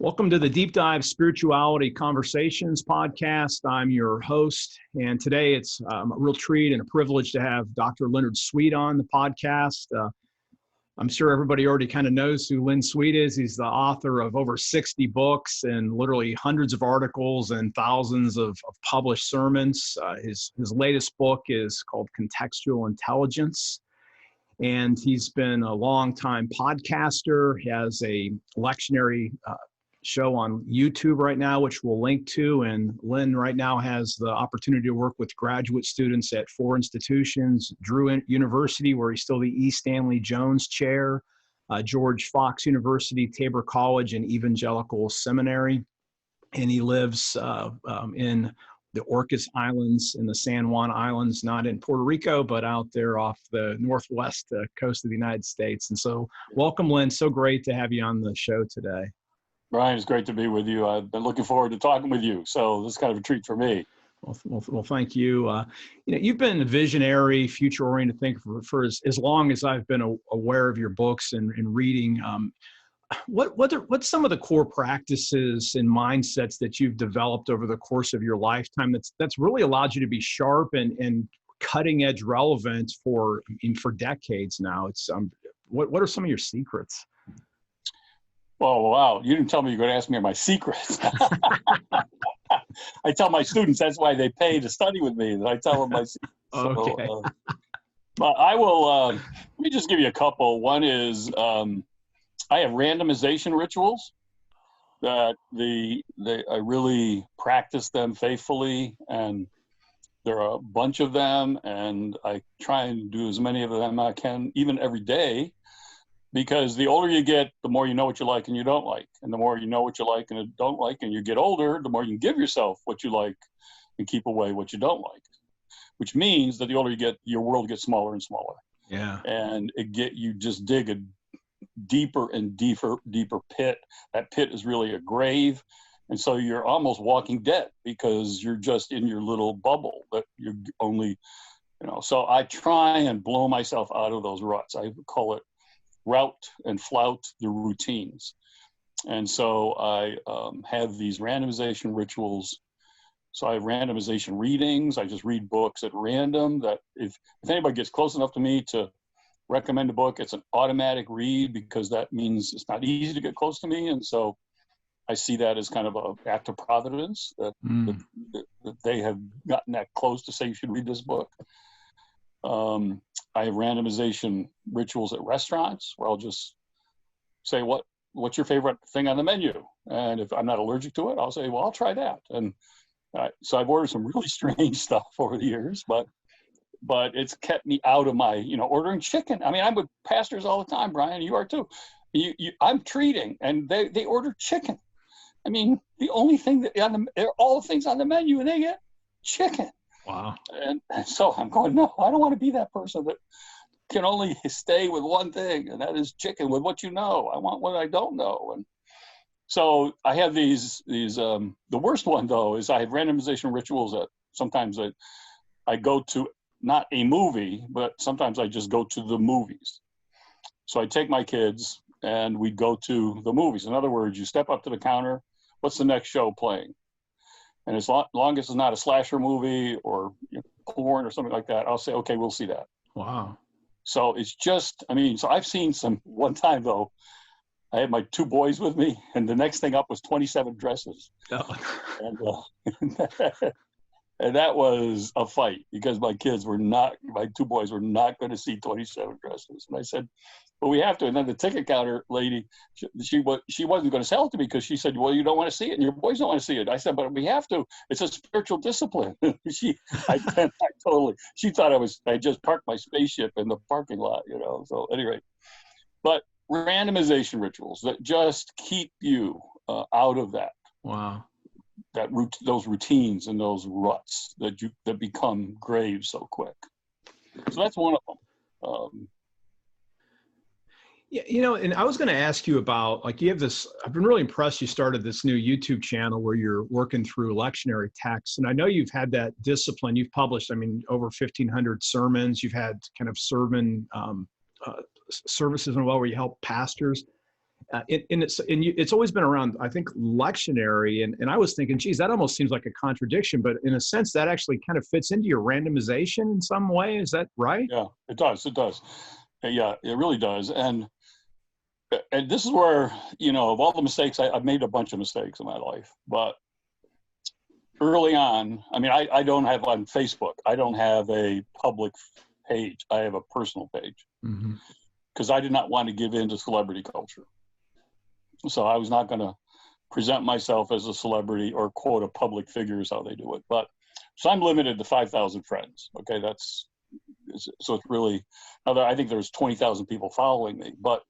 Welcome to the Deep Dive Spirituality Conversations podcast. I'm your host, and today it's a real treat and a privilege to have Dr. Leonard Sweet on the podcast. I'm sure everybody already kind of knows who Len Sweet is. He's the author of over 60 books and literally hundreds of articles and thousands of published sermons. His latest book is called Contextual Intelligence. And he's been a longtime podcaster. He has a lectionary show on YouTube right now, which we'll link to. And Len right now has the opportunity to work with graduate students at 4 institutions: Drew University, where he's still the E. Stanley Jones Chair, George Fox University, Tabor College, and Evangelical Seminary. And he lives in the Orcas Islands in the San Juan Islands, not in Puerto Rico, but out there off the northwest coast of the United States. And so welcome, Len. So great to have you on the show today. Brian, it's great to be with you. I've been looking forward to talking with you. So this is kind of a treat for me. Well, thank you. You've been a visionary, future-oriented thinker for as long as I've been aware of your books and reading. What's some of the core practices and mindsets that you've developed over the course of your lifetime that's really allowed you to be sharp and cutting edge relevant for decades now? What are some of your secrets? Oh, wow. You didn't tell me you were going to ask me my secrets. I tell my students that's why they pay to study with me, that I tell them my secrets. Okay. But I will, let me just give you a couple. One is I have randomization rituals that I really practice them faithfully, and there are a bunch of them, and I try and do as many of them as I can, even every day. Because the older you get, the more you know what you like and you don't like. And the more you know what you like and don't like, and you get older, the more you can give yourself what you like and keep away what you don't like. Which means that the older you get, your world gets smaller and smaller. Yeah. And you just dig a deeper and deeper pit. That pit is really a grave. And so you're almost walking dead because you're just in your little bubble that you're only, so I try and blow myself out of those ruts. I call it route and flout the routines. And so I have these randomization rituals. So I have randomization readings. I just read books at random that if anybody gets close enough to me to recommend a book, it's an automatic read, because that means it's not easy to get close to me. And so I see that as kind of an act of providence that they have gotten that close to say you should read this book. I have randomization rituals at restaurants where I'll just say, what's your favorite thing on the menu? And if I'm not allergic to it, I'll say, well, I'll try that. And so I've ordered some really strange stuff over the years, but it's kept me out of my, ordering chicken. I mean, I'm with pastors all the time, Brian, you are too. I'm treating, and they order chicken. I mean, the only thing all the things on the menu, and they get chicken. Wow. And so I'm going, no, I don't want to be that person that can only stay with one thing, and that is chicken with what you know. I want what I don't know. And so I have these the worst one, though, is I have randomization rituals that sometimes I go to not a movie, but sometimes I just go to the movies. So I take my kids and we go to the movies. In other words, you step up to the counter, what's the next show playing? And as long as it's not a slasher movie or porn or something like that, I'll say, okay, we'll see that. Wow. So it's just, so I've seen one time though, I had my 2 boys with me, and the next thing up was 27 dresses. Oh. And that was a fight, because my 2 boys were not going to see 27 dresses. And I said, well, we have to. And then the ticket counter lady, she wasn't going to sell it to me, because she said, well, you don't want to see it and your boys don't want to see it. I said, but we have to. It's a spiritual discipline. She thought I just parked my spaceship in the parking lot, So anyway, but randomization rituals that just keep you out of that. Wow. Those routines and those ruts that become graves so quick. So that's one of them. Yeah, and I was going to ask you about, you have this, I've been really impressed you started this new YouTube channel where you're working through lectionary texts. And I know you've had that discipline. You've published, over 1,500 sermons. You've had kind of sermon services where you help pastors. It's always been around, I think, lectionary, and I was thinking, geez, that almost seems like a contradiction, but in a sense, that actually kind of fits into your randomization in some way. Is that right? Yeah, it does. It does. Yeah, it really does. And this is where, of all the mistakes, I've made a bunch of mistakes in my life, but early on, I mean, I don't have on Facebook, I don't have a public page. I have a personal page because I did not want to give in to celebrity culture. So I was not going to present myself as a celebrity or quote a public figure is how they do it. But so I'm limited to 5,000 friends. Okay, so it's really, I think there's 20,000 people following me, but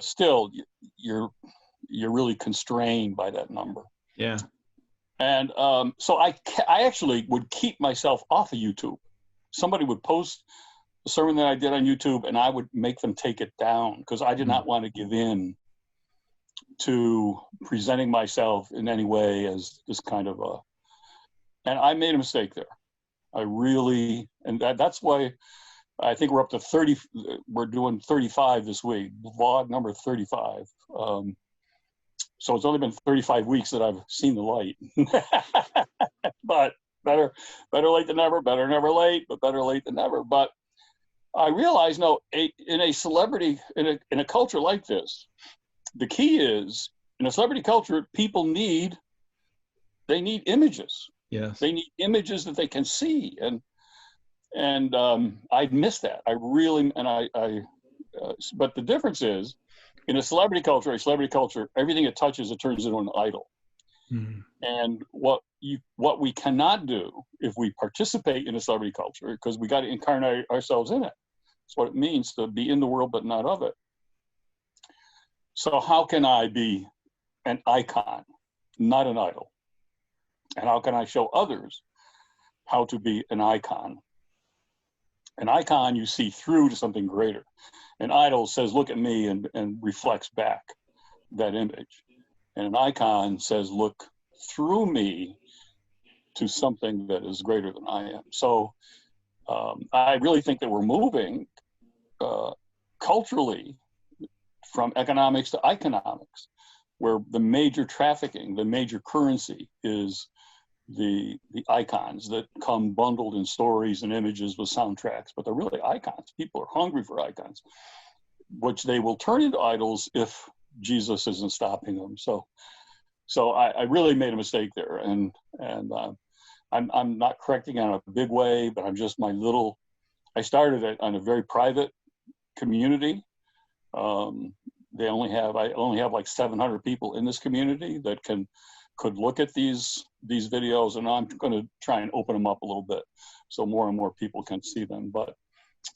still you're really constrained by that number. Yeah. And so I actually would keep myself off of YouTube. Somebody would post a sermon that I did on YouTube and I would make them take it down because I did not want to give in to presenting myself in any way as this kind of and I made a mistake there. I really, and that's why I think we're up to 30, we're doing 35 this week, vlog number 35. So it's only been 35 weeks that I've seen the light. But better late than never, better never late, but better late than never. But I realize, in a celebrity, in a culture like this, the key is, in a celebrity culture, people need images. Yes. They need images that they can see. And I missed that. I really, but the difference is, in a celebrity culture, everything it touches, it turns into an idol. And what we cannot do if we participate in a celebrity culture, because we got to incarnate ourselves in it. That's what it means to be in the world, but not of it. So how can I be an icon, not an idol? And how can I show others how to be an icon? An icon you see through to something greater. An idol says, look at me, and reflects back that image. And an icon says, look through me to something that is greater than I am. So I really think that we're moving culturally from economics to iconomics, where the major trafficking, the major currency is the icons that come bundled in stories and images with soundtracks, but they're really icons. People are hungry for icons, which they will turn into idols if Jesus isn't stopping them. So I really made a mistake there, and I'm not correcting on a big way, but I'm just I started it on a very private community. I only have like 700 people in this community that could look at these videos, and I'm going to try and open them up a little bit so more and more people can see them. But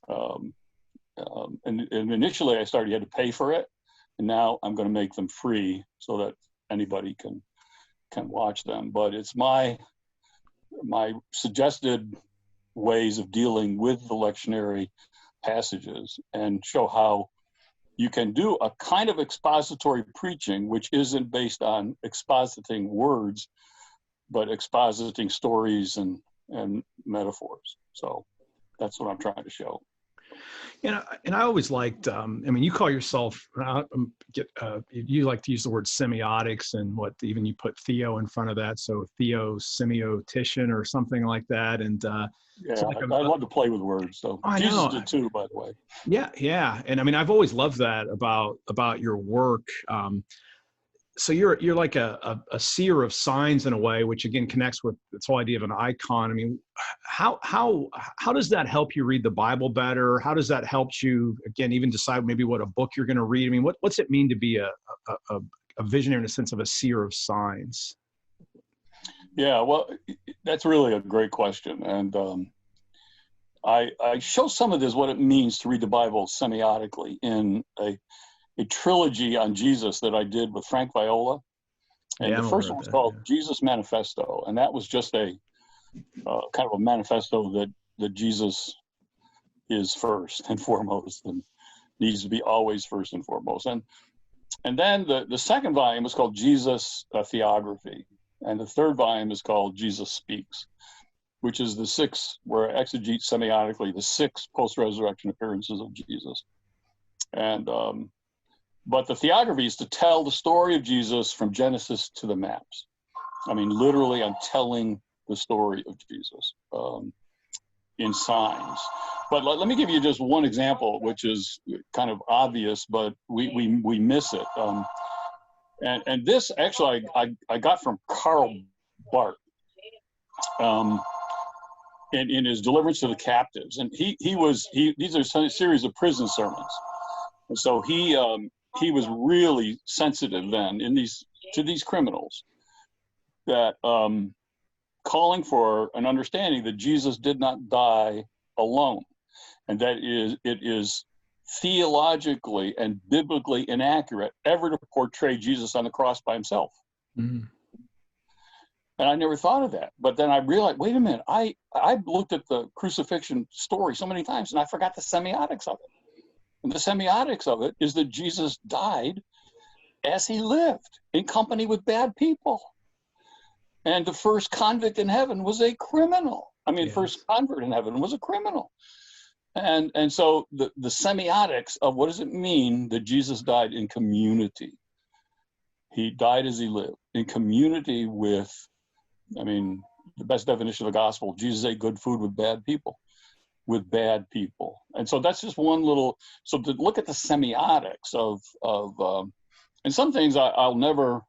and initially I started, you had to pay for it, and now I'm going to make them free so that anybody can watch them. But it's my suggested ways of dealing with the lectionary passages, and show how you can do a kind of expository preaching, which isn't based on expositing words, but expositing stories and metaphors. So that's what I'm trying to show. And I always liked, you call yourself, you like to use the word semiotics, and even you put theo in front of that. So theo semiotician or something like that. And yeah, like I love to play with words. So Jesus did too, by the way. Yeah. And I've always loved that about your work. So you're like a seer of signs in a way, which again connects with this whole idea of an icon. How does that help you read the Bible better? How does that help you, again, even decide maybe what a book you're going to read? What's it mean to be a visionary in the sense of a seer of signs? Yeah, well, that's really a great question. And I show some of this, what it means to read the Bible semiotically, in a trilogy on Jesus that I did with Frank Viola. And the first one was called Jesus Manifesto. And that was just a kind of a manifesto that Jesus is first and foremost, and needs to be always first and foremost. And then the second volume is called Jesus Theography. And the third volume is called Jesus Speaks, which is the six, where I exegete semiotically the 6 post-resurrection appearances of Jesus. And But the theography is to tell the story of Jesus from Genesis to the maps. I mean, literally, I'm telling the story of Jesus in signs. But let me give you just one example, which is kind of obvious, but we miss it. And this actually I got from Karl Barth in his Deliverance to the Captives. And these are a series of prison sermons. And so he was really sensitive then to these criminals, that calling for an understanding that Jesus did not die alone, and that it is theologically and biblically inaccurate ever to portray Jesus on the cross by himself. Mm-hmm. And I never thought of that. But then I realized, wait a minute, I looked at the crucifixion story so many times and I forgot the semiotics of it. And the semiotics of it is that Jesus died as he lived, in company with bad people. And the first convict in heaven was a criminal. I mean, yes. First convert in heaven was a criminal. And so the semiotics of what does it mean that Jesus died in community? He died as he lived, in community with, I mean, the best definition of the gospel, Jesus ate good food with bad people. And so that's just one little, so to look at the semiotics of and some things I'll never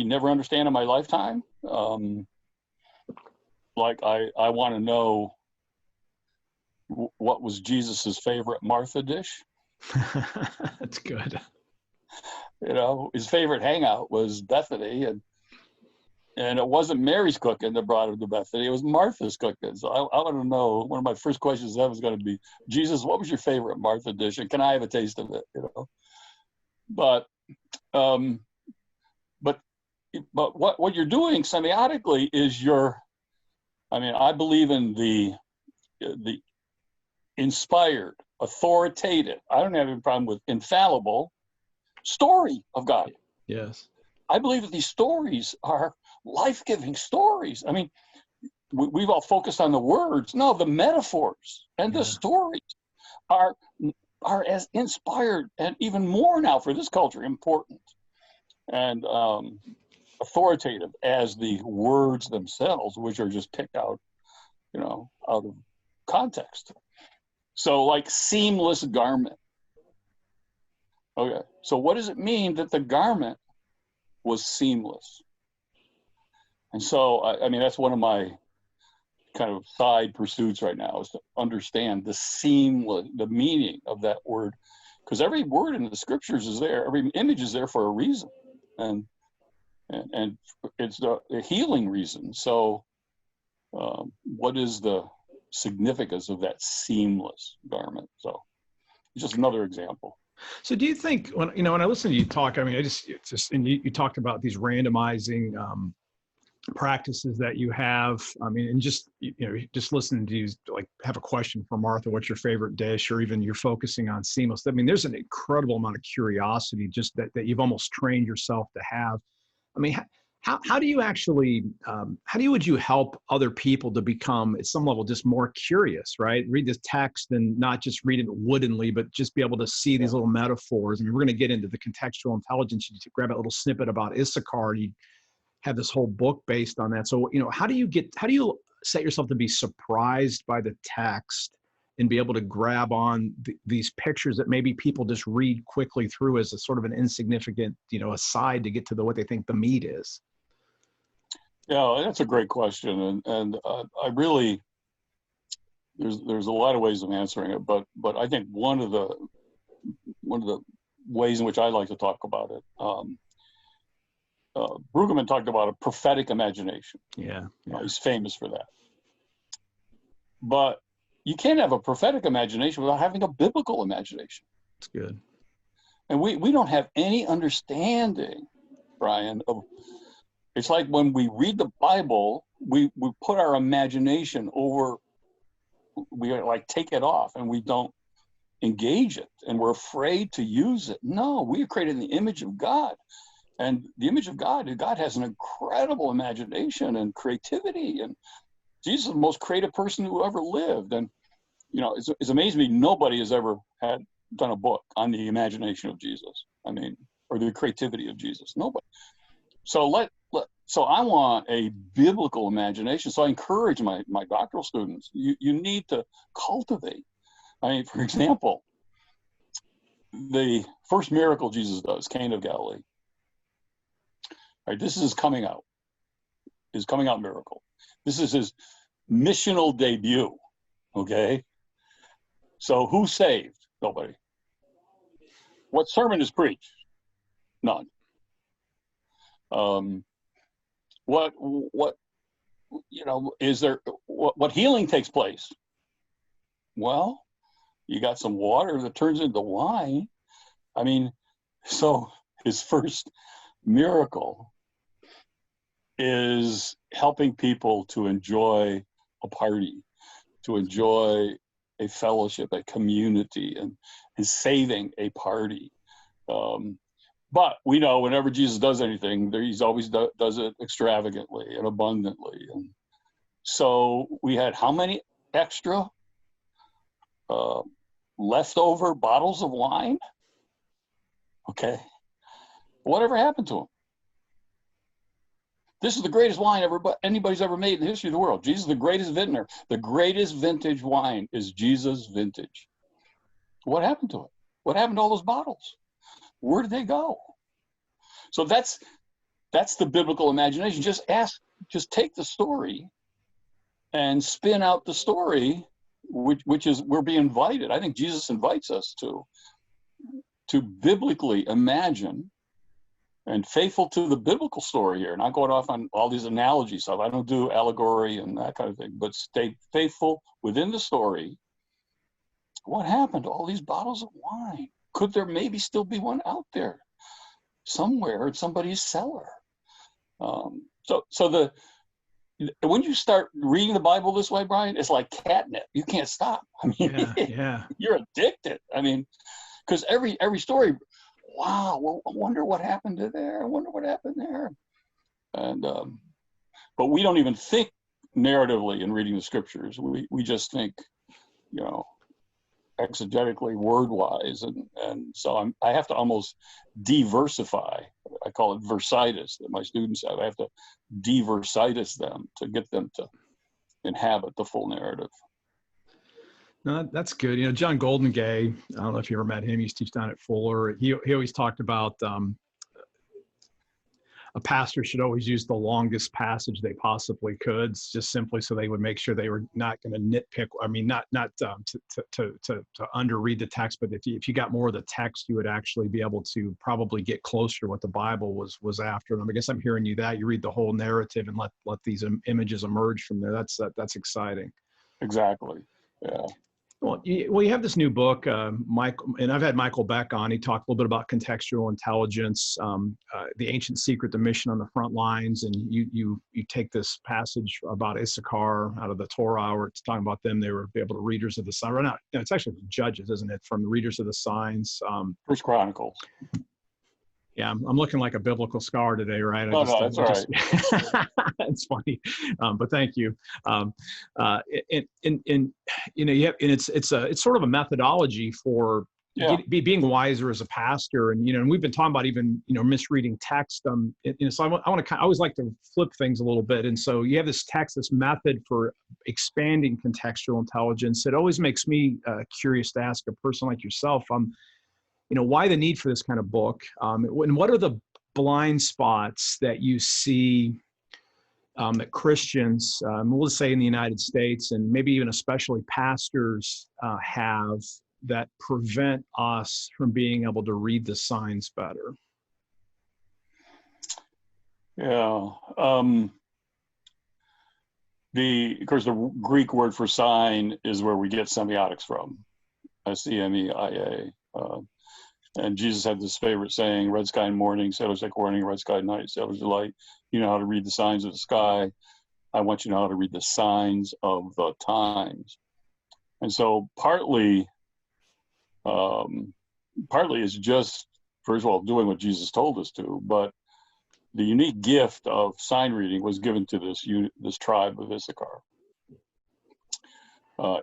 understand in my lifetime. Like I want to know what was Jesus's favorite Martha dish. That's good. You know, his favorite hangout was Bethany, and it wasn't Mary's cooking that brought him to Bethany, it was Martha's cooking. So I want to know, one of my first questions that was going to be, Jesus, what was your favorite Martha dish, and can I have a taste of it? You know, but what you're doing semiotically is I believe in the inspired, authoritative, I don't have any problem with infallible story of God. Yes. I believe that these stories are life-giving stories. I mean, we've all focused on the words. No, the metaphors and the stories are as inspired and even more now for this culture important and authoritative as the words themselves, which are just picked out, out of context. So like seamless garment. Okay, so what does it mean that the garment was seamless? And so, I mean, that's one of my kind of side pursuits right now, is to understand the meaning of that word. Because every word in the scriptures is there, every image is there for a reason. And it's a healing reason. So what is the significance of that seamless garment? So it's just another example. So do you think, when I listen to you talk, I mean, and you talked about these randomizing practices that you have. I mean, and just listening to you, like, have a question for Martha, what's your favorite dish, or even you're focusing on seamless. I mean, there's an incredible amount of curiosity just that you've almost trained yourself to have. I mean, how do you actually, would you help other people to become, at some level, just more curious, right? Read this text and not just read it woodenly, but just be able to see these little metaphors. I mean, we're going to get into the contextual intelligence. You grab a little snippet about Issachar, you have this whole book based on that. So, how do you set yourself to be surprised by the text and be able to grab on these pictures that maybe people just read quickly through as a sort of an insignificant, aside to get to what they think the meat is? Yeah, that's a great question, and I really, there's a lot of ways of answering it, but I think one of the ways in which I like to talk about it, Brueggemann talked about a prophetic imagination. Yeah. He's famous for that. But you can't have a prophetic imagination without having a biblical imagination. That's good. And we don't have any understanding, Brian, of. It's like when we read the Bible, we put our imagination over, we like take it off and we don't engage it, and we're afraid to use it. No, we are created in the image of God. And the image of God has an incredible imagination and creativity. And Jesus is the most creative person who ever lived. And, it's amazing to me nobody has ever done a book on the imagination of Jesus. I mean, or the creativity of Jesus. Nobody. So so I want a biblical imagination. So I encourage my doctoral students. You need to cultivate. I mean, for example, the first miracle Jesus does, Cana of Galilee. All right, this is his coming out miracle. This is his missional debut. Okay. So who's saved? Nobody. What sermon is preached? None. What is there? What healing takes place? Well, you got some water that turns into wine. I mean, so his first miracle is helping people to enjoy a party, to enjoy a fellowship, a community, and saving a party. But we know whenever Jesus does anything, he's always does it extravagantly and abundantly. And so we had how many extra leftover bottles of wine? Okay. Whatever happened to him? This is the greatest wine anybody's ever made in the history of the world. Jesus is the greatest vintner. The greatest vintage wine is Jesus' vintage. What happened to it? What happened to all those bottles? Where did they go? So that's the biblical imagination. Just take the story and spin out the story, which is we're being invited. I think Jesus invites us to biblically imagine and faithful to the biblical story here, not going off on all these analogy stuff. I don't do allegory and that kind of thing, but stay faithful within the story. What happened to all these bottles of wine? Could there maybe still be one out there somewhere in somebody's cellar? So when you start reading the Bible this way, Brian, it's like catnip. You can't stop. I mean, yeah. You're addicted. I mean, because every story, wow, well, I wonder what happened to there. I wonder what happened there. And but we don't even think narratively in reading the scriptures. We just think, exegetically, word-wise, and so I have to almost diversify. I call it versitis that my students have. I have to diversitis them to get them to inhabit the full narrative. No, that's good. John Goldengay, I don't know if you ever met him. He used to teach down at Fuller. He always talked about a pastor should always use the longest passage they possibly could, just simply so they would make sure they were not going to nitpick. I mean, not to underread the text, but if you got more of the text, you would actually be able to probably get closer to what the Bible was after. And I guess I'm hearing you that you read the whole narrative and let these images emerge from there. That's exciting. Exactly. Yeah. Well, you have this new book, Michael, and I've had Michael Beck on. He talked a little bit about contextual intelligence, the ancient secret, the mission on the front lines, and you take this passage about Issachar out of the Torah, where it's talking about them. They were able to readers of the signs. No, it's actually Judges, isn't it? From the readers of the signs. First Chronicles. Yeah, I'm looking like a biblical scholar today, right? No, that's all right. It's funny, but thank you. It's sort of a methodology for being wiser as a pastor, and we've been talking about even misreading text. So I always like to flip things a little bit, and so you have this text, this method for expanding contextual intelligence. It always makes me curious to ask a person like yourself. Why the need for this kind of book? And what are the blind spots that you see that Christians, we'll just say in the United States, and maybe even especially pastors have that prevent us from being able to read the signs better? Yeah. Of course, the Greek word for sign is where we get semiotics from, S-E-M-E-I-A. And Jesus had this favorite saying, red sky in morning, sailors take warning, red sky at night, sailors delight. You know how to read the signs of the sky. I want you to know how to read the signs of the times. And so partly is just, first of all, doing what Jesus told us to, but the unique gift of sign reading was given to this tribe of Issachar.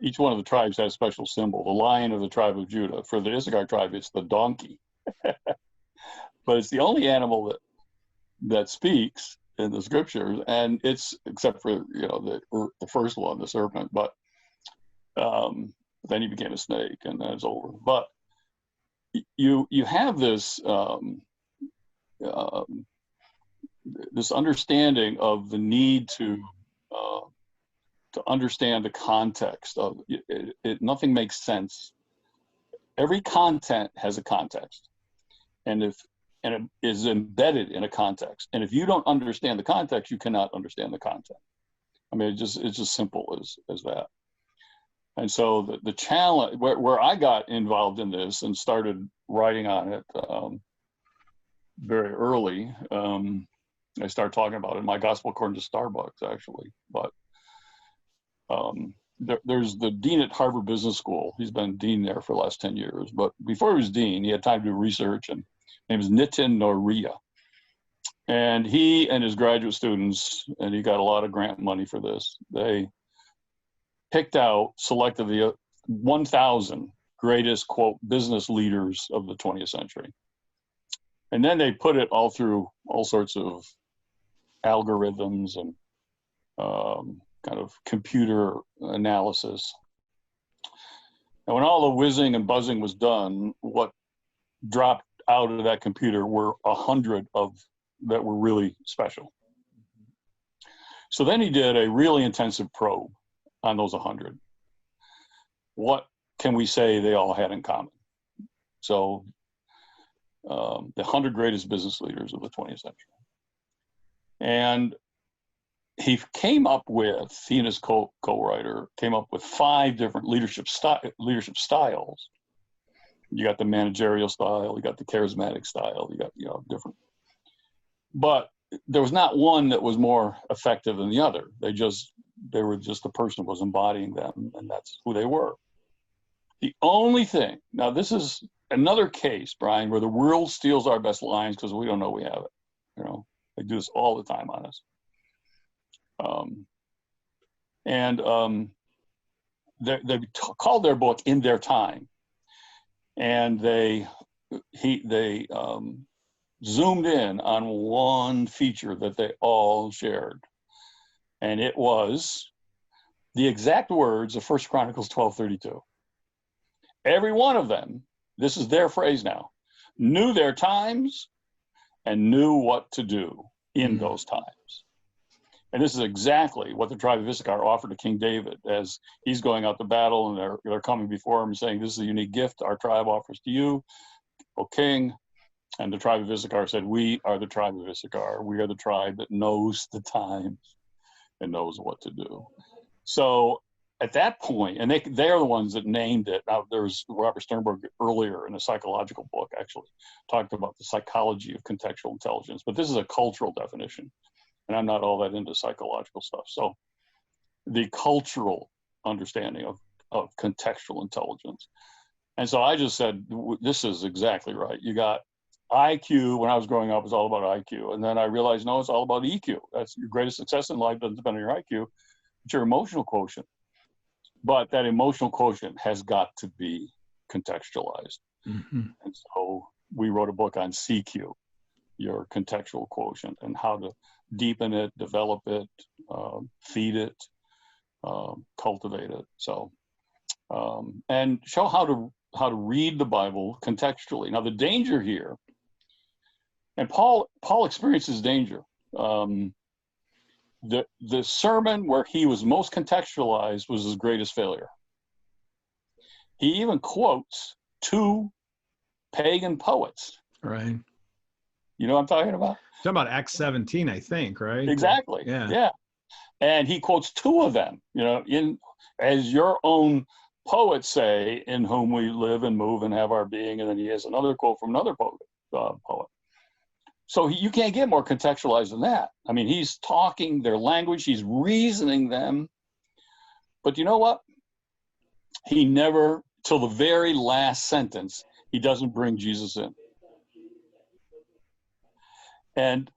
Each one of the tribes has a special symbol. The lion of the tribe of Judah. For the Issachar tribe, it's the donkey. But it's the only animal that speaks in the scriptures, and it's, except for the first one, the serpent. But then he became a snake, and then it's over. But you have this this understanding of the need to understand the context of it. Nothing makes sense. Every content has a context, and it is embedded in a context. And if you don't understand the context, you cannot understand the content. I mean, it's just simple as that. And so the challenge, where I got involved in this and started writing on it very early, I started talking about it in my Gospel According to Starbucks, actually. But there's the dean at Harvard Business School. He's been dean there for the last 10 years. But before he was dean, he had time to do research, and his name is Nitin Noria. And he and his graduate students, and he got a lot of grant money for this, they selected the 1,000 greatest, quote, business leaders of the 20th century. And then they put it all through all sorts of algorithms and kind of computer analysis. And when all the whizzing and buzzing was done, what dropped out of that computer were 100 that were really special. So then he did a really intensive probe on those 100. What can we say they all had in common? So the 100 greatest business leaders of the 20th century. And he and his co-writer came up with 5 different leadership styles. You got the managerial style, you got the charismatic style, you got different. But there was not one that was more effective than the other. They were just the person was embodying them, and that's who they were. The only thing, now this is another case, Brian, where the world steals our best lines because we don't know we have it. They do this all the time on us. They called their book In Their Time, and they zoomed in on one feature that they all shared, and it was the exact words of 1 Chronicles 12:32. Every one of them, this is their phrase now, knew their times and knew what to do in those times. And this is exactly what the tribe of Issachar offered to King David as he's going out to battle, and they're coming before him saying, this is a unique gift our tribe offers to you, O king. And the tribe of Issachar said, we are the tribe of Issachar. We are the tribe that knows the times and knows what to do. So at that point, and they're the ones that named it. Now, there's Robert Sternberg earlier in a psychological book, actually, talked about the psychology of contextual intelligence. But this is a cultural definition, and I'm not all that into psychological stuff. So the cultural understanding of contextual intelligence. And so I just said, this is exactly right. You got IQ. When I was growing up, it was all about IQ. And then I realized, no, it's all about EQ. That's your greatest success in life doesn't depend on your IQ. It's your emotional quotient. But that emotional quotient has got to be contextualized. Mm-hmm. And so we wrote a book on CQ, your contextual quotient, and how to deepen it, develop it, feed it, cultivate it. So, and show how to read the Bible contextually. Now, the danger here, and Paul experiences danger. The sermon where he was most contextualized was his greatest failure. He even quotes 2 pagan poets. Right. You know what I'm talking about? Talking about Acts 17, I think, right? Exactly. Yeah. And he quotes 2 of them, as your own poets say, in whom we live and move and have our being. And then he has another quote from another poet. So you can't get more contextualized than that. I mean, he's talking their language, he's reasoning them. But you know what? He never, till the very last sentence, he doesn't bring Jesus in. And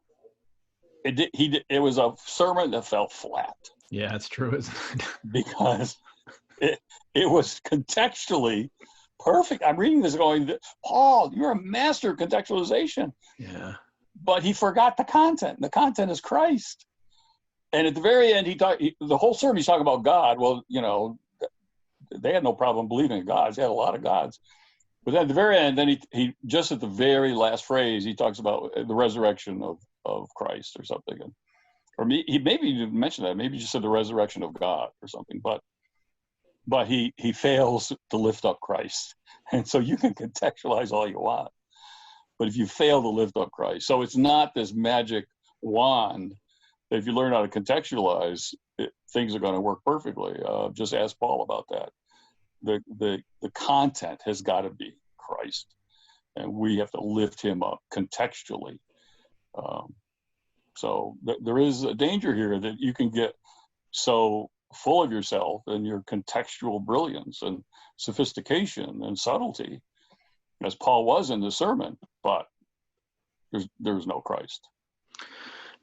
it was a sermon that fell flat. Yeah, it's true, isn't it? Because it was contextually perfect. I'm reading this going, Paul, you're a master of contextualization. Yeah. But he forgot the content. The content is Christ. And at the very end, the whole sermon he's talking about God. Well, you know, they had no problem believing in gods. They had a lot of gods. But then at the very end, then he just at the very last phrase, he talks about the resurrection of Christ or something. Or he maybe didn't mention that. Maybe he just said the resurrection of God or something. But he fails to lift up Christ. And so you can contextualize all you want. But if you fail to lift up Christ, so it's not this magic wand that if you learn how to contextualize, things are going to work perfectly. Just ask Paul about that. The content has got to be Christ, and we have to lift him up contextually. So there is a danger here that you can get so full of yourself and your contextual brilliance and sophistication and subtlety, as Paul was in the sermon, but there's no Christ.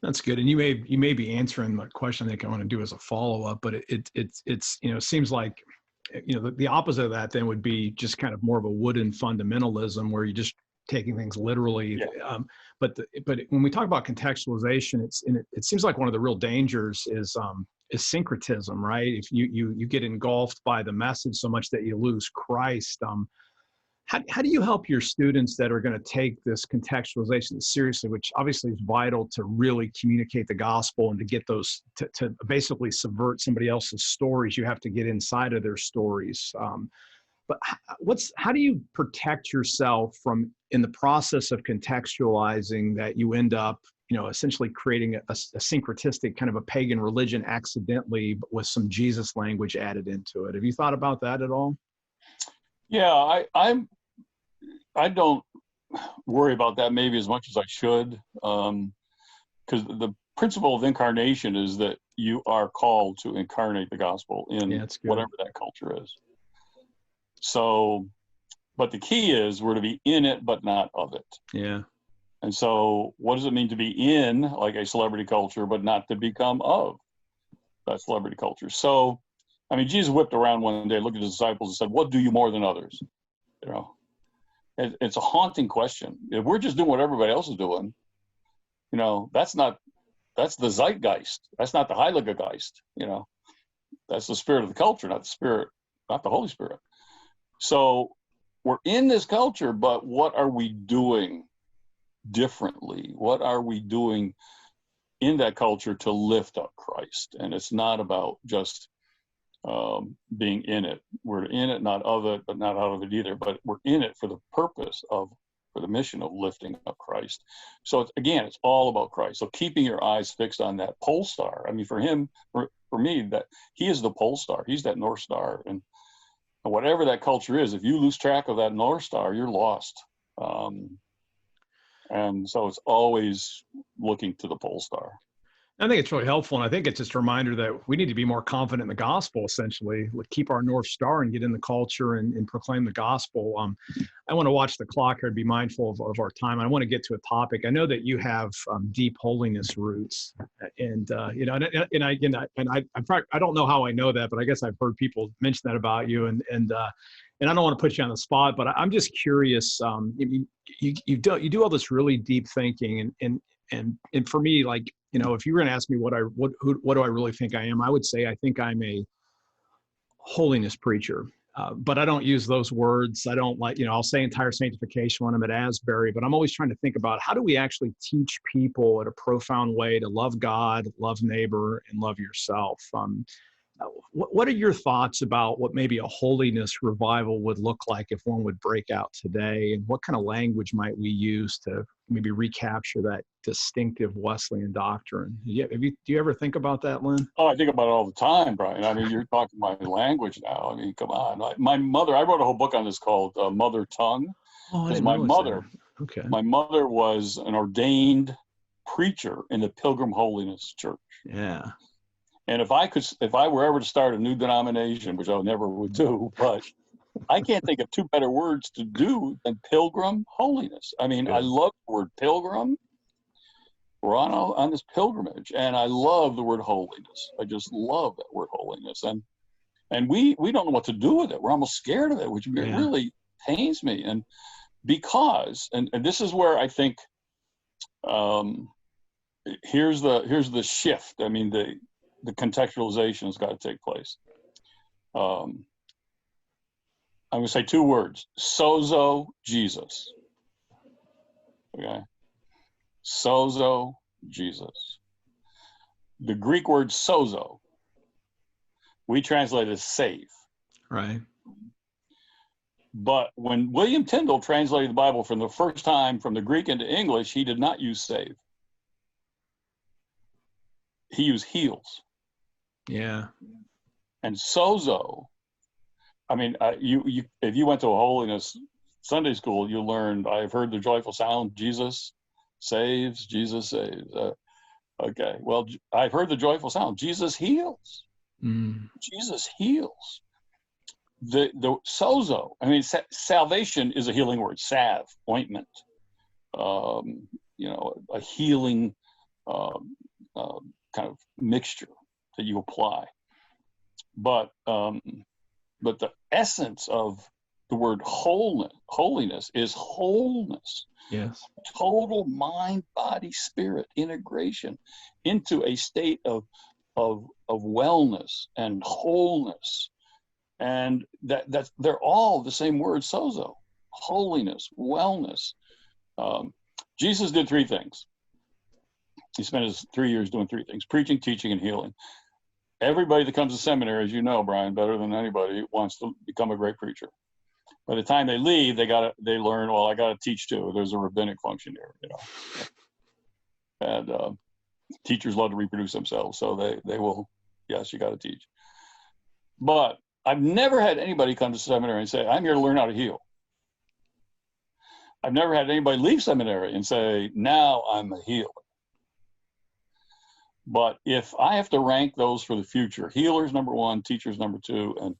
That's good. And you may be answering the question I think I want to do as a follow-up, but it's you know, seems like, you know, the opposite of that then would be just kind of more of a wooden fundamentalism where you're just taking things literally. Yeah. But when we talk about contextualization, it seems like one of the real dangers is syncretism, right? If you get engulfed by the message so much that you lose Christ. How do you help your students that are going to take this contextualization seriously, which obviously is vital to really communicate the gospel and to get those, to basically subvert somebody else's stories? You have to get inside of their stories. But how do you protect yourself from, in the process of contextualizing, that you end up, you know, essentially creating a syncretistic kind of a pagan religion accidentally, but with some Jesus language added into it? Have you thought about that at all? Yeah, I don't worry about that maybe as much as I should, because the principle of incarnation is that you are called to incarnate the gospel in whatever that culture is. So, but the key is we're to be in it, but not of it. Yeah. And so what does it mean to be in, like, a celebrity culture, but not to become of that celebrity culture? So, I mean, Jesus whipped around one day, looked at his disciples and said, what do you more than others? You know, it's a haunting question. If we're just doing what everybody else is doing, you know, that's the zeitgeist. That's not the Heilige Geist, you know. That's the spirit of the culture, not the Holy Spirit. So we're in this culture, but what are we doing differently? What are we doing in that culture to lift up Christ? And it's not about just being in it. We're in it, not of it, but not out of it either. But we're in it for the purpose of, for the mission of lifting up Christ. So it's all about Christ. So keeping your eyes fixed on that pole star. I mean, for him, for me, that he is the pole star. He's that North Star. And whatever that culture is, if you lose track of that North Star, you're lost. And so it's always looking to the pole star. I think it's really helpful. And I think it's just a reminder that we need to be more confident in the gospel, essentially, keep our North Star and get in the culture and proclaim the gospel. I want to watch the clock here and be mindful of our time. I want to get to a topic. I know that you have deep holiness roots, and you know, I don't know how I know that, but I guess I've heard people mention that about you, and I don't want to put you on the spot, but I'm just curious. You do all this really deep thinking, and for me, like, you know, if you were going to ask me what do I really think I am, I would say I think I'm a holiness preacher. But I don't use those words. I don't like, you know, I'll say entire sanctification when I'm at Asbury, but I'm always trying to think about how do we actually teach people in a profound way to love God, love neighbor, and love yourself. What are your thoughts about what maybe a holiness revival would look like if one would break out today? And what kind of language might we use to maybe recapture that distinctive Wesleyan doctrine? Do you ever think about that, Len? Oh, I think about it all the time, Brian. I mean, you're talking my language now. I mean, come on. My mother, I wrote a whole book on this called Mother Tongue. Oh, I didn't my realize mother, that. Okay. My mother was an ordained preacher in the Pilgrim Holiness Church. Yeah. And if I were ever to start a new denomination, which I never would do, but I can't think of two better words to do than Pilgrim Holiness. I mean, I love the word pilgrim. We're on this pilgrimage, and I love the word holiness. I just love that word holiness. And And we don't know what to do with it. We're almost scared of it, which really pains me. And because, and this is where I think, here's the shift. I mean, the contextualization has got to take place. I'm going to say two words: sozo Jesus. Okay, sozo Jesus. The Greek word sozo, we translate as save. Right. But when William Tyndale translated the Bible from the first time from the Greek into English, he did not use save. He used heals. Yeah. And sozo, I mean, you if you went to a holiness Sunday school, you learned, I've heard the joyful sound, Jesus saves, Jesus saves. Okay, well, I've heard the joyful sound, Jesus heals. Jesus heals. The sozo, I mean, salvation is a healing word, salve, ointment, you know, a healing kind of mixture that you apply. But the essence of the word holiness is wholeness. Yes. Total mind, body, spirit integration into a state of wellness and wholeness. And that's they're all the same word, sozo, holiness, wellness. Jesus did three things. He spent his 3 years doing three things: preaching, teaching, and healing. Everybody that comes to seminary, as you know, Brian, better than anybody, wants to become a great preacher. By the time they leave, they learn, well, I got to teach too. There's a rabbinic function here, you know. And teachers love to reproduce themselves, so they will, yes, you got to teach. But I've never had anybody come to seminary and say, I'm here to learn how to heal. I've never had anybody leave seminary and say, now I'm a healer. But if I have to rank those for the future, healers number one, teachers number two, and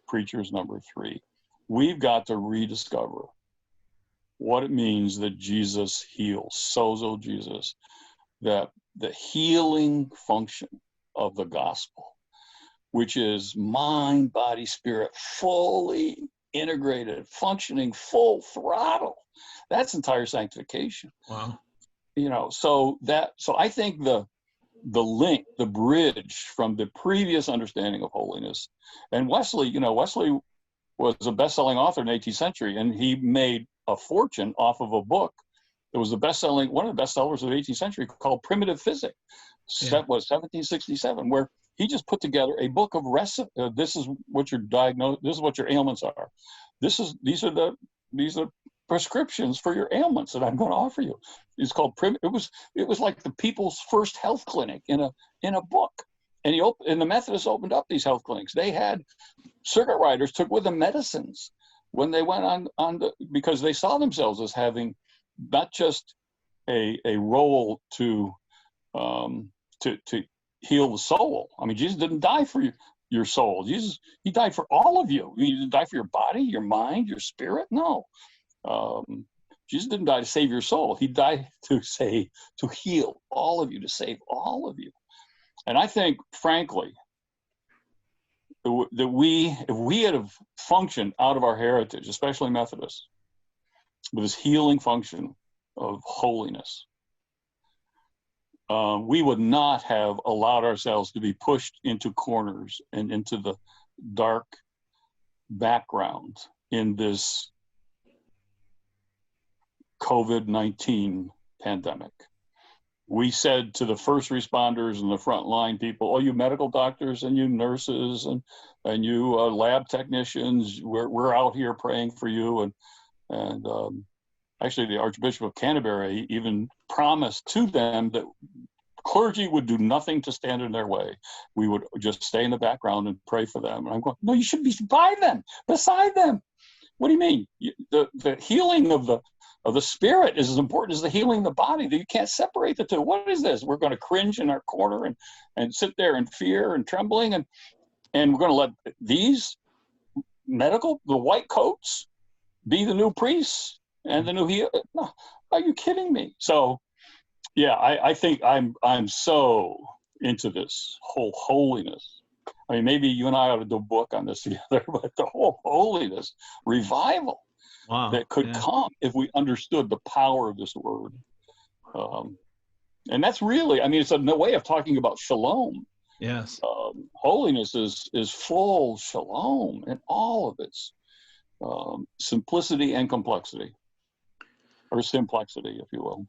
preachers number three, we've got to rediscover what it means that Jesus heals, sozo Jesus, that the healing function of the gospel, which is mind, body, spirit, fully integrated, functioning full throttle. That's entire sanctification. Wow. You know, so I think the link, the bridge from the previous understanding of holiness, and Wesley, you know, Wesley was a best-selling author in the 18th century, and he made a fortune off of a book that was one of the bestsellers of the 18th century, called Primitive Physics. That was 1767, where he just put together a book of this is what your this is what your ailments are. These are prescriptions for your ailments that I'm going to offer you. It's called it was like the people's first health clinic in a book. And the Methodists opened up these health clinics. They had circuit riders took with them medicines when they went because they saw themselves as having not just a role to heal the soul. I mean, Jesus didn't die for your soul. He died for all of you. He didn't die for your body, your mind, your spirit. No. Jesus didn't die to save your soul. He died to heal all of you, to save all of you. And I think, frankly, that if we had functioned out of our heritage, especially Methodists, with this healing function of holiness, we would not have allowed ourselves to be pushed into corners and into the dark background in this COVID-19 pandemic. We said to the first responders and the frontline people, oh, you medical doctors and you nurses and you lab technicians, we're out here praying for you. And actually the Archbishop of Canterbury even promised to them that clergy would do nothing to stand in their way. We would just stay in the background and pray for them. And I'm going, no, you should be beside them. What do you mean? The healing of the spirit is as important as the healing of the body. You can't separate the two. What is this? We're going to cringe in our corner and sit there in fear and trembling, and we're going to let these the white coats, be the new priests and the new healer? No, are you kidding me? So, yeah, I think I'm so into this whole holiness. I mean, maybe you and I ought to do a book on this together, but the whole holiness revival that could come if we understood the power of this word. And that's really, I mean, it's a way of talking about shalom. Yes. Holiness is full shalom in all of its simplicity and complexity, or simplexity, if you will.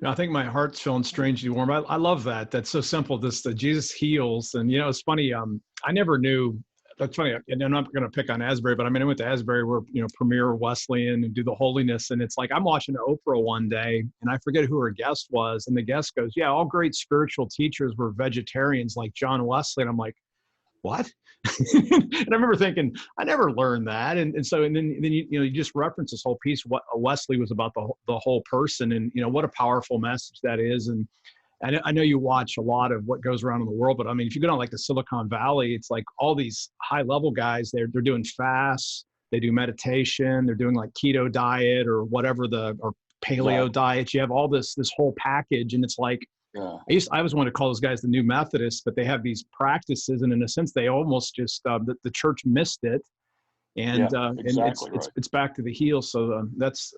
I think my heart's feeling strangely warm. I love that. That's so simple. This Jesus heals, and it's funny. I never knew. That's funny, and I'm not going to pick on Asbury, but I mean, I went to Asbury, where premier Wesleyan, and do the holiness, and it's like I'm watching Oprah one day, and I forget who her guest was, and the guest goes, "Yeah, all great spiritual teachers were vegetarians, like John Wesley," and I'm like, "What?" And I remember thinking, I never learned that, and then you just reference this whole piece. What Wesley was about the whole person, and what a powerful message that is, and. I know you watch a lot of what goes around in the world, but I mean, if you go down like the Silicon Valley, it's like all these high level guys, they're doing fasts, they do meditation, they're doing like keto diet or whatever or paleo diet. You have all this whole package, and it's like, I always wanted to call those guys the New Methodists, but they have these practices, and in a sense, they almost just the church missed it. And exactly and it's back to the heel. So that's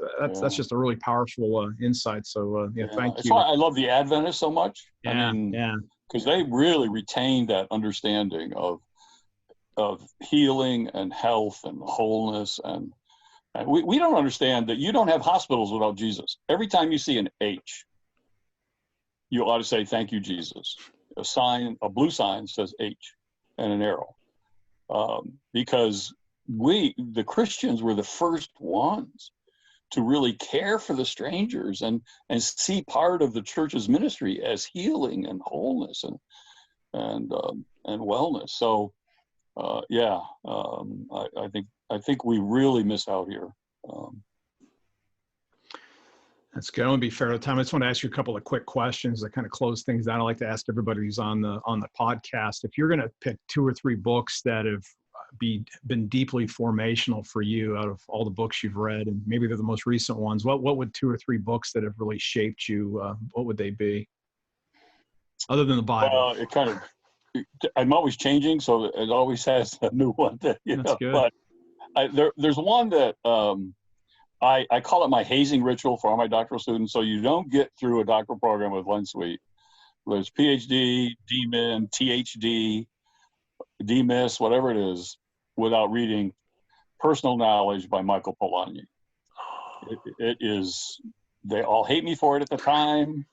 just a really powerful insight. So thank That's you. why I love the Adventists so much. Yeah, I mean, because they really retain that understanding of healing and health and wholeness, and we don't understand that you don't have hospitals without Jesus. Every time you see an H, you ought to say thank you, Jesus. A blue sign says H, and an arrow, because the Christians were the first ones to really care for the strangers and see part of the church's ministry as healing and wholeness and wellness. So I think we really miss out here. That's good. I want to be fair to time. I just want to ask you a couple of quick questions that kind of close things down. I like to ask everybody who's on the podcast, if you're going to pick 2 or 3 books that have been deeply formational for you out of all the books you've read, and maybe they're the most recent ones, what would 2 or 3 books that have really shaped you, what would they be, other than the Bible? I'm always changing, so it always has a new one that, That's good. But there's one that I call it my hazing ritual for all my doctoral students. So you don't get through a doctoral program with Len Sweet, whether it's PhD, DMin, THD, DMiss, whatever it is, without reading Personal Knowledge by Michael Polanyi. It is, they all hate me for it at the time,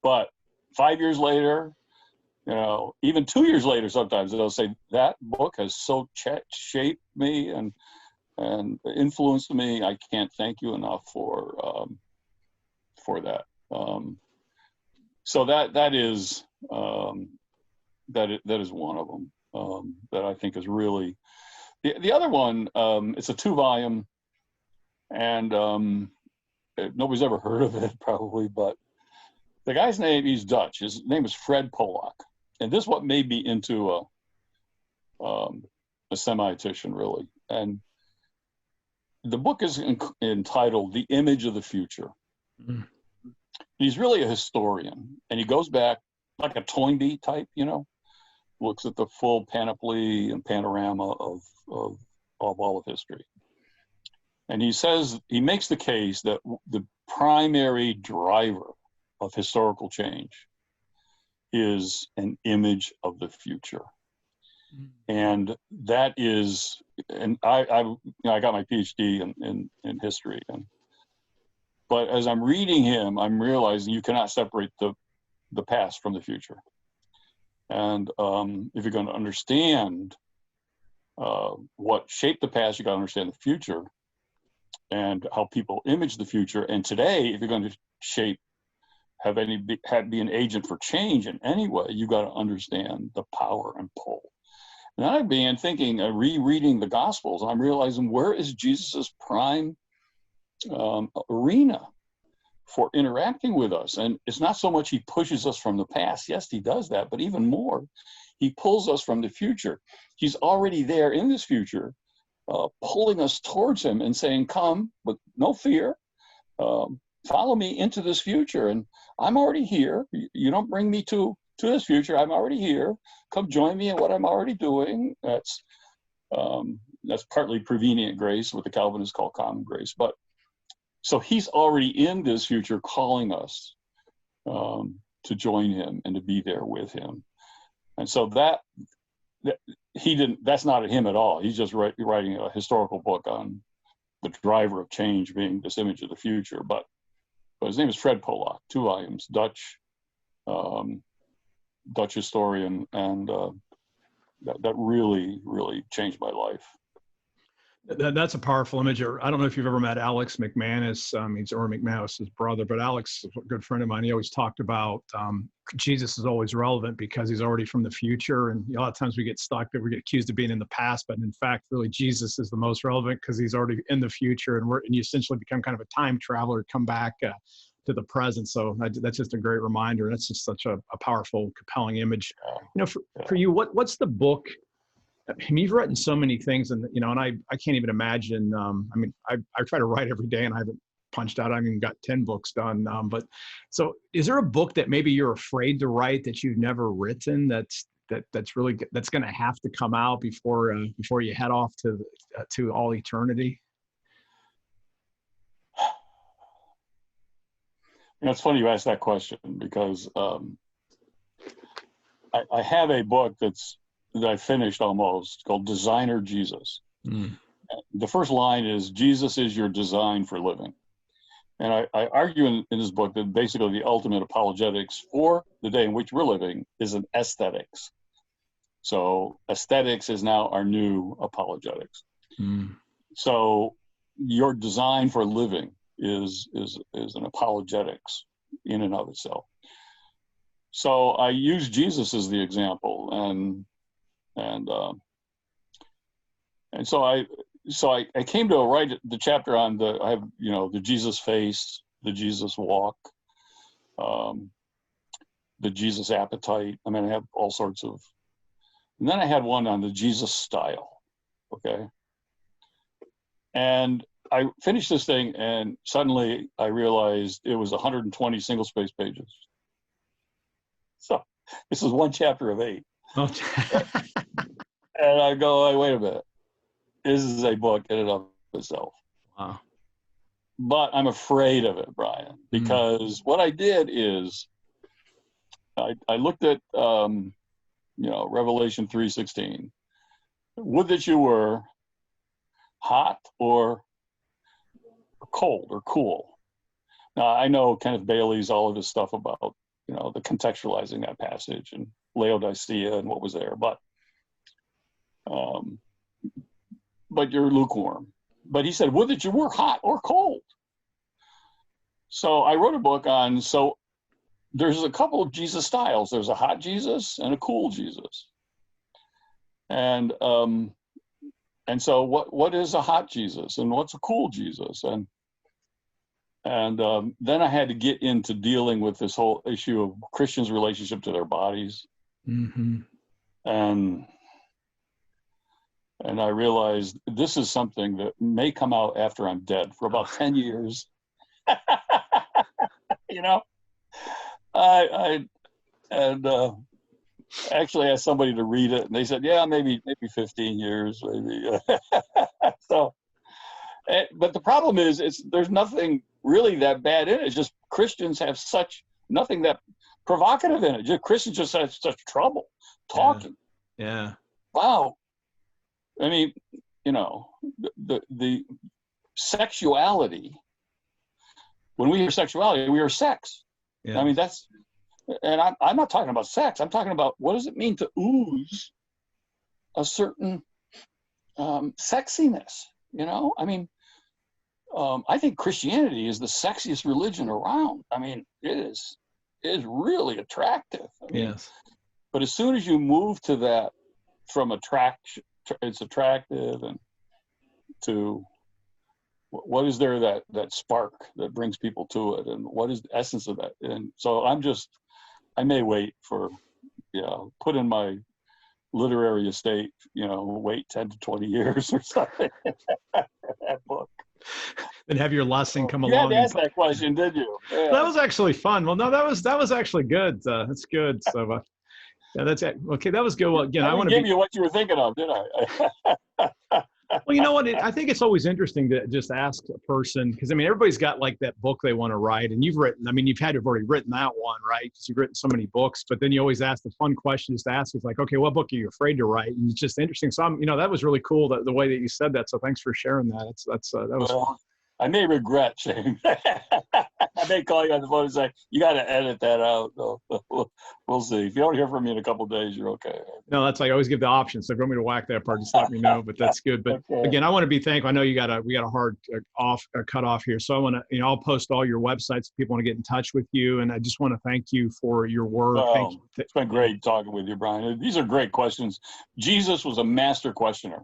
but 5 years later, even 2 years later, sometimes they'll say that book has so shaped me and influenced me. I can't thank you enough for that. So that is one of them that I think is really. The other one, it's a 2-volume, and nobody's ever heard of it probably, but the guy's name, he's Dutch. His name is Fred Polak, and this is what made me into a semiotician, really. And the book is entitled "The Image of the Future." Mm. He's really a historian, and he goes back like a Toynbee type, looks at the full panoply and panorama of all of history. And he makes the case that the primary driver of historical change is an image of the future. And that is, and I got my PhD in history, but as I'm reading him, I'm realizing you cannot separate the past from the future. And if you're going to understand what shaped the past, you got to understand the future and how people image the future. And today, if you're going to be an agent for change in any way, you got to understand the power and pull. And then I began thinking, rereading the Gospels, and I'm realizing, where is Jesus's prime arena for interacting with us? And it's not so much he pushes us from the past. Yes, he does that, but even more, he pulls us from the future. He's already there in this future, pulling us towards him and saying, come, with no fear, follow me into this future. And I'm already here. You don't bring me to to this future. I'm already here. Come join me in what I'm already doing. That's partly prevenient grace, what the Calvinists call common grace. But so he's already in this future calling us to join him and to be there with him. And so that's not him at all. He's just writing a historical book on the driver of change being this image of the future. But his name is Fred Polak, 2 volumes, Dutch historian, and that really, really changed my life. That's a powerful image. I don't know if you've ever met Alex McManus. He's Earl McManus's brother, but Alex is a good friend of mine. He always talked about Jesus is always relevant because he's already from the future. And a lot of times we get stuck that we get accused of being in the past, but in fact, really Jesus is the most relevant because he's already in the future, and you essentially become kind of a time traveler, come back to the present. So that's just a great reminder. That's just such a powerful, compelling image. For you, what's the book? I mean, you've written so many things, and and I can't even imagine. I try to write every day, and I haven't punched out. I haven't even got 10 books done. But so, is there a book that maybe you're afraid to write that you've never written that's going to have to come out before you head off to all eternity? It's funny you ask that question because I have a book that I finished almost, called Designer Jesus. Mm. The first line is, Jesus is your design for living. And I argue in this book that basically the ultimate apologetics for the day in which we're living is an aesthetics. So aesthetics is now our new apologetics. Mm. So your design for living is an apologetics in and of itself. So I use Jesus as the example, and so I came to write the chapter on the Jesus face, the Jesus walk, the Jesus appetite. I mean, I have all sorts of, and then I had one on the Jesus style. Okay. And I finished this thing, and suddenly I realized it was 120 single space pages. So this is one chapter of 8. Oh. And I go, hey, wait a minute. This is a book in and of itself. Wow. But I'm afraid of it, Brian, because what I did is I looked at, Revelation 3:16. Would that you were hot or cold or cool. Now, I know Kenneth Bailey's all of his stuff about, the contextualizing that passage and Laodicea and what was there, but you're lukewarm. But he said, would that you were hot or cold. So I wrote a book on, so there's a couple of Jesus styles. There's a hot Jesus and a cool Jesus. And so what is a hot Jesus and what's a cool Jesus? And then I had to get into dealing with this whole issue of Christians' relationship to their bodies. Mm-hmm. And I realized this is something that may come out after I'm dead for about 10 years. I actually asked somebody to read it, and they said, yeah, maybe 15 years, maybe. So, but the problem is, there's nothing really that bad in it. It's just Christians have nothing that provocative in it. Christians just have such trouble talking. Yeah. Wow. I mean, the sexuality, when we hear sexuality, we hear sex. Yeah. I mean, and I'm not talking about sex. I'm talking about what does it mean to ooze a certain sexiness, I mean, I think Christianity is the sexiest religion around. I mean, it is really attractive. I mean, yes. But as soon as you move to that, from attraction, it's attractive, and to what is there that spark that brings people to it, and what is the essence of that? And so I may wait for, put in my literary estate, wait 10 to 20 years or something. That book. and have your lesson come You had along. to ask that question, did you? Yeah. That was actually fun. Well, no, that was actually good. That's good. So, yeah, that's it. Okay, that was good. Well, again, I want to give you what you were thinking of, did I? Well, you know what? I think it's always interesting to just ask a person, because I mean, everybody's got like that book they want to write, and you've written. I mean, you've had to have already written that one, right? Because you've written so many books. But then you always ask the fun questions to ask. It's like, okay, what book are you afraid to write? And it's just interesting. So, that was really cool the way that you said that. So, thanks for sharing that. That was fun. I may regret saying I may call you on the phone and say, you got to edit that out. No, we'll see. If you don't hear from me in a couple of days, you're okay. No, that's like I always give the option. So if you want me to whack that part, just let me know. But that's good. But Okay. Again, I want to be thankful. I know we got a hard cut off here. So I want to, I'll post all your websites if people want to get in touch with you. And I just want to thank you for your work. Thank you. It's been great talking with you, Brian. These are great questions. Jesus was a master questioner.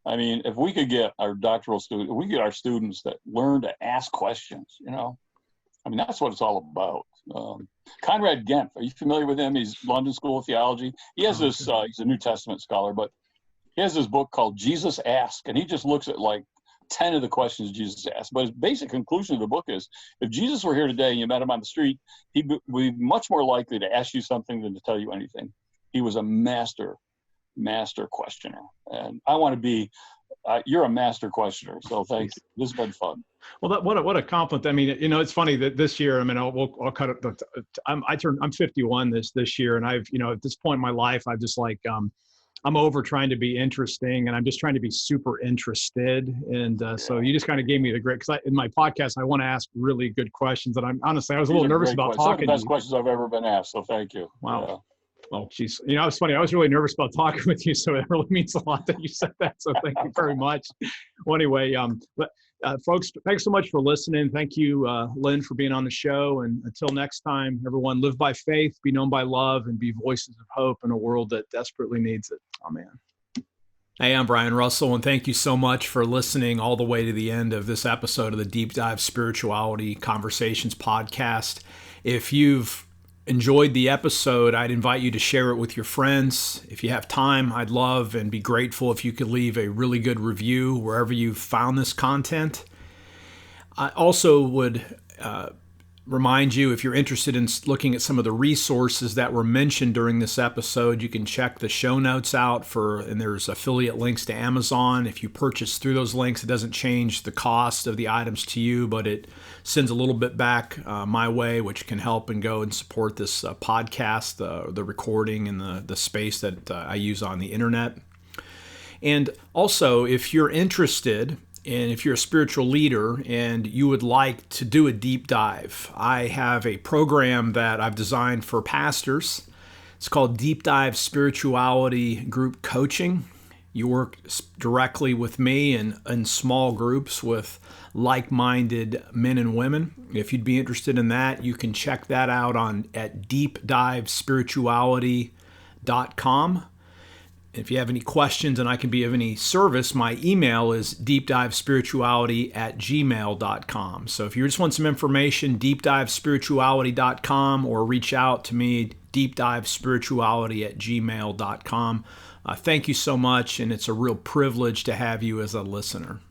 I mean, if we could get our doctoral students, if we get our students that learn to ask questions, I mean, that's what it's all about. Conrad Genf, are you familiar with him? He's London School of Theology. He has this, he's a New Testament scholar, but he has this book called Jesus Ask, and he just looks at like 10 of the questions Jesus asked. But his basic conclusion of the book is, if Jesus were here today and you met him on the street, he'd be much more likely to ask you something than to tell you anything. He was a master questioner, and I want to be you're a master questioner, so thank you. This has been fun. Well, what a compliment. I mean, it's funny that this year, I mean, I'll cut it. I'm 51 this year, and I've, at this point in my life, I've just like, I'm over trying to be interesting, and I'm just trying to be super interested. And so you just kind of gave me the great, because in my podcast, I want to ask really good questions. And I was a little nervous about talking. Some of the best questions I've ever been asked, so thank you. Wow. Yeah. Well, geez, it's funny. I was really nervous about talking with you, so it really means a lot that you said that. So thank you very much. Well, anyway, folks, thanks so much for listening. Thank you, Len, for being on the show. And until next time, everyone, live by faith, be known by love, and be voices of hope in a world that desperately needs it. Amen. Hey, I'm Brian Russell, and thank you so much for listening all the way to the end of this episode of the Deep Dive Spirituality Conversations podcast. If you've enjoyed the episode, I'd invite you to share it with your friends. If you have time, I'd love and be grateful if you could leave a really good review wherever you found this content. I also would remind you, if you're interested in looking at some of the resources that were mentioned during this episode, you can check the show notes out and there's affiliate links to Amazon. If you purchase through those links, it doesn't change the cost of the items to you, but it sends a little bit back my way, which can help and go and support this podcast, the recording, and the space that I use on the internet. And also, if you're interested, and if you're a spiritual leader and you would like to do a deep dive, I have a program that I've designed for pastors. It's called Deep Dive Spirituality Group Coaching. You work directly with me in small groups with like-minded men and women. If you'd be interested in that, you can check that out at deepdivespirituality.com. If you have any questions and I can be of any service, my email is deepdivespirituality@gmail.com. So if you just want some information, deepdivespirituality.com, or reach out to me, deepdivespirituality@gmail.com. Thank you so much, and it's a real privilege to have you as a listener.